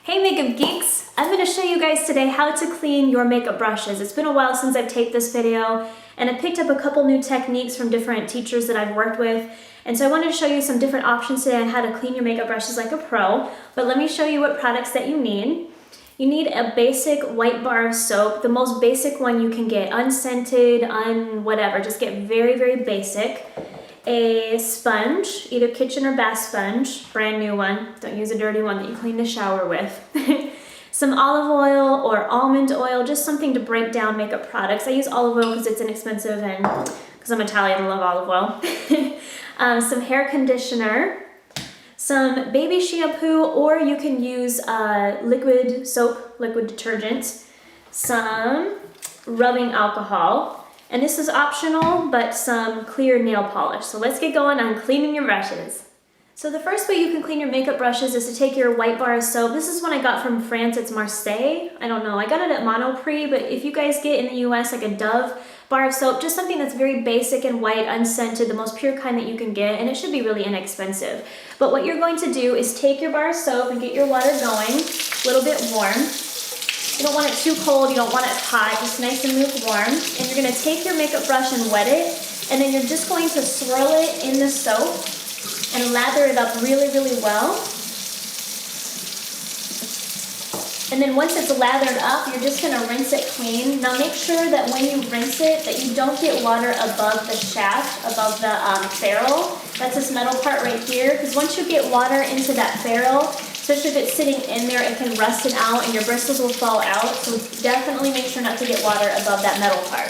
Hey makeup geeks! I'm going to show you guys today how to clean your makeup brushes. It's been a while since I've taped this video and I picked up a couple new techniques from different teachers that I've worked with, and so I wanted to show you some different options today on how to clean your makeup brushes like a pro. But let me show you what products that you need. You need a basic white bar of soap, the most basic one you can get, unscented, whatever, just get very, very basic. A sponge, either kitchen or bath sponge, brand new one. Don't use a dirty one that you clean the shower with. Some olive oil or almond oil, just something to break down makeup products. I use olive oil because it's inexpensive and because I'm Italian and love olive oil. Some hair conditioner, some baby shampoo, or you can use liquid soap, liquid detergent, some rubbing alcohol, and this is optional, but some clear nail polish. So let's get going on cleaning your brushes. So the first way you can clean your makeup brushes is to take your white bar of soap. This is one I got from France, it's Marseille. I don't know, I got it at Monoprix, but if you guys get in the US like a Dove bar of soap, just something that's very basic and white, unscented, the most pure kind that you can get, and it should be really inexpensive. But what you're going to do is take your bar of soap and get your water going, a little bit warm. You don't want it too cold, you don't want it hot, just nice and lukewarm. And you're going to take your makeup brush and wet it, and then you're just going to swirl it in the soap and lather it up really, really well. And then once it's lathered up, you're just going to rinse it clean. Now make sure that when you rinse it, that you don't get water above the shaft, above the ferrule. That's this metal part right here, because once you get water into that ferrule, especially if it's sitting in there, it can rust it out and your bristles will fall out. So definitely make sure not to get water above that metal part.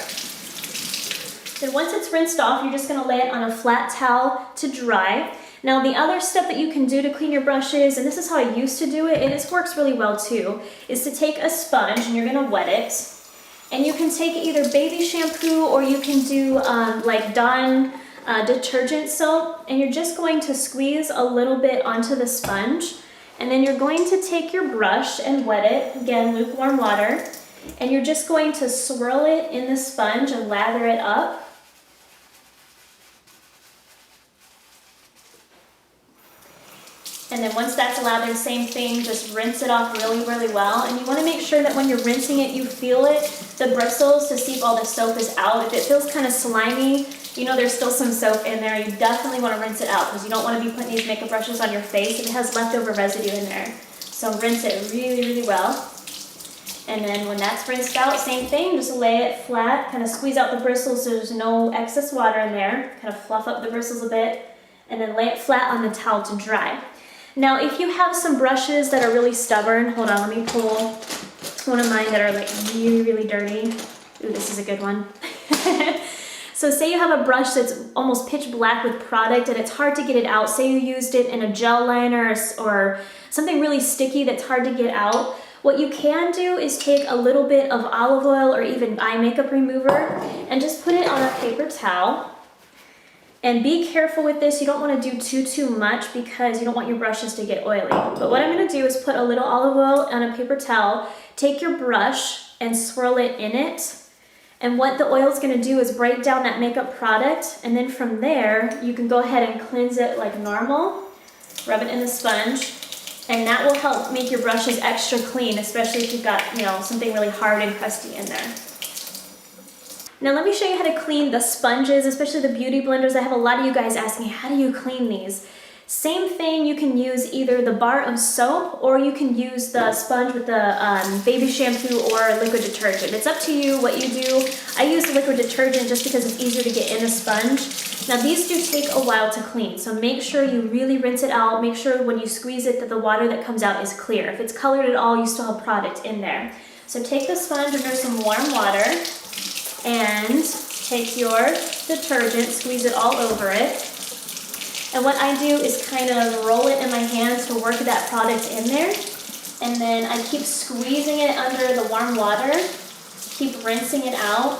Then once it's rinsed off, you're just going to lay it on a flat towel to dry. Now the other step that you can do to clean your brushes, and this is how I used to do it, and it works really well too, is to take a sponge and you're going to wet it. And you can take either baby shampoo or you can do like Dawn detergent soap, and you're just going to squeeze a little bit onto the sponge. And then you're going to take your brush and wet it, again, lukewarm water, and you're just going to swirl it in the sponge and lather it up. And then once that's lathered, same thing, just rinse it off really, really well. And you want to make sure that when you're rinsing it, you feel it, the bristles, to see if all the soap is out. If it feels kind of slimy, you know there's still some soap in there. You definitely want to rinse it out because you don't want to be putting these makeup brushes on your face if it has leftover residue in there. So rinse it really, really well. And then when that's rinsed out, same thing, just lay it flat, kind of squeeze out the bristles so there's no excess water in there. Kind of fluff up the bristles a bit, and then lay it flat on the towel to dry. Now, if you have some brushes that are really stubborn, hold on, let me pull one of mine that are like really, really dirty. Ooh, this is a good one. So say you have a brush that's almost pitch black with product and it's hard to get it out. Say you used it in a gel liner or something really sticky that's hard to get out. What you can do is take a little bit of olive oil or even eye makeup remover and just put it on a paper towel. And be careful with this, you don't want to do too much because you don't want your brushes to get oily. But what I'm going to do is put a little olive oil on a paper towel, take your brush and swirl it in it. And what the oil is going to do is break down that makeup product, and then from there you can go ahead and cleanse it like normal. Rub it in the sponge, and that will help make your brushes extra clean, especially if you've got, you know, something really hard and crusty in there. Now let me show you how to clean the sponges, especially the beauty blenders. I have a lot of you guys asking, how do you clean these? Same thing, you can use either the bar of soap or you can use the sponge with the baby shampoo or liquid detergent. It's up to you what you do. I use the liquid detergent just because it's easier to get in a sponge. Now these do take a while to clean, so make sure you really rinse it out. Make sure when you squeeze it that the water that comes out is clear. If it's colored at all, you still have product in there. So take the sponge under some warm water and take your detergent, squeeze it all over it. And what I do is kind of roll it in my hands to work that product in there. And then I keep squeezing it under the warm water, keep rinsing it out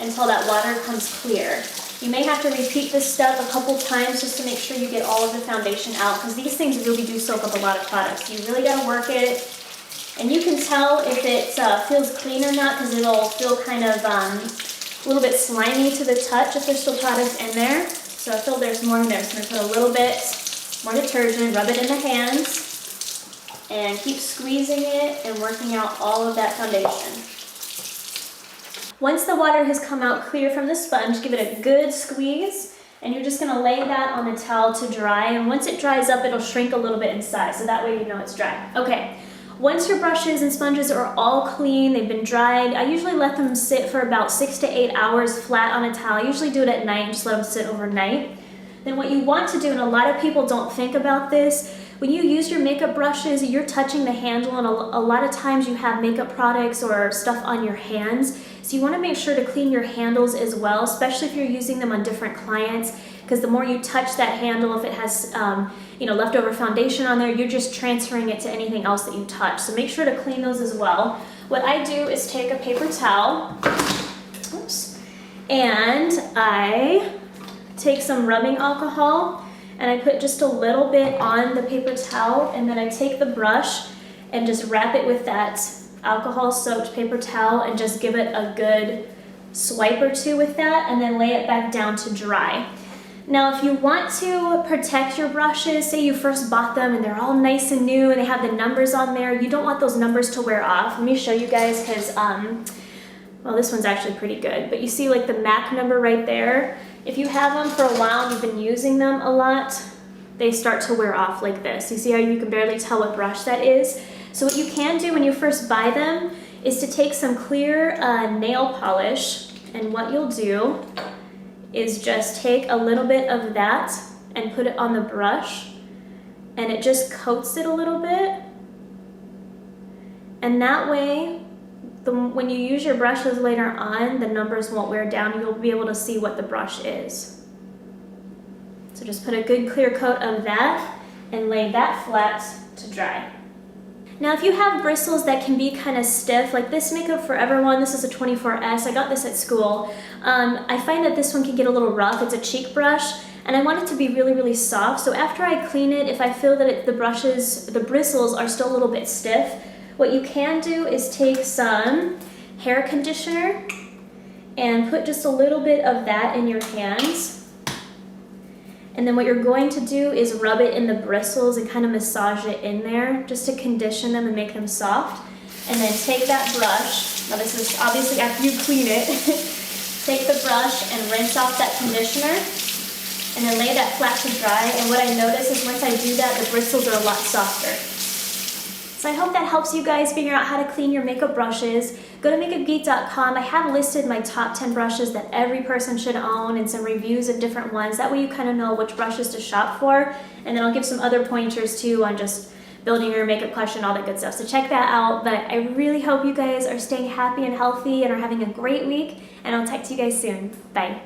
until that water comes clear. You may have to repeat this step a couple times just to make sure you get all of the foundation out, because these things really do soak up a lot of product. So you really got to work it. And you can tell if it feels clean or not because it'll feel kind of a little bit slimy to the touch if there's still product in there. So I feel there's more in there, so I'm going to put a little bit more detergent, rub it in the hands, and keep squeezing it and working out all of that foundation. Once the water has come out clear from the sponge, give it a good squeeze, and you're just gonna lay that on the towel to dry, and once it dries up, it'll shrink a little bit in size, so that way you know it's dry. Okay, once your brushes and sponges are all clean, they've been dried, I usually let them sit for about 6 to 8 hours flat on a towel. I usually do it at night, just let them sit overnight. Then what you want to do, and a lot of people don't think about this, when you use your makeup brushes, you're touching the handle, and a lot of times you have makeup products or stuff on your hands. So you want to make sure to clean your handles as well, especially if you're using them on different clients, because the more you touch that handle, if it has leftover foundation on there, you're just transferring it to anything else that you touch. So make sure to clean those as well. What I do is take a paper towel, and I take some rubbing alcohol, and I put just a little bit on the paper towel, and then I take the brush and just wrap it with that alcohol-soaked paper towel and just give it a good swipe or two with that, and then lay it back down to dry. Now, if you want to protect your brushes, say you first bought them and they're all nice and new and they have the numbers on there, you don't want those numbers to wear off. Let me show you guys, because, well, this one's actually pretty good, but you see like the MAC number right there? If you have them for a while and you've been using them a lot, they start to wear off like this. You see how you can barely tell what brush that is? So what you can do when you first buy them is to take some clear nail polish, and what you'll do is just take a little bit of that and put it on the brush, and it just coats it a little bit. And that way, when you use your brushes later on, the numbers won't wear down. You'll be able to see what the brush is. So just put a good clear coat of that and lay that flat to dry. Now, if you have bristles that can be kind of stiff, like this Makeup Forever one, this is a 24S, I got this at school. I find that this one can get a little rough. It's a cheek brush, and I want it to be really, really soft. So after I clean it, if I feel that the bristles are still a little bit stiff, what you can do is take some hair conditioner and put just a little bit of that in your hands. And then what you're going to do is rub it in the bristles and kind of massage it in there just to condition them and make them soft. And then take that brush, now this is obviously after you clean it, take the brush and rinse off that conditioner and then lay that flat to dry. And what I notice is once I do that, the bristles are a lot softer. So I hope that helps you guys figure out how to clean your makeup brushes. Go to makeupgeek.com. I have listed my top 10 brushes that every person should own and some reviews of different ones. That way you kind of know which brushes to shop for. And then I'll give some other pointers too on just building your makeup collection, all that good stuff. So check that out. But I really hope you guys are staying happy and healthy and are having a great week. And I'll talk to you guys soon. Bye.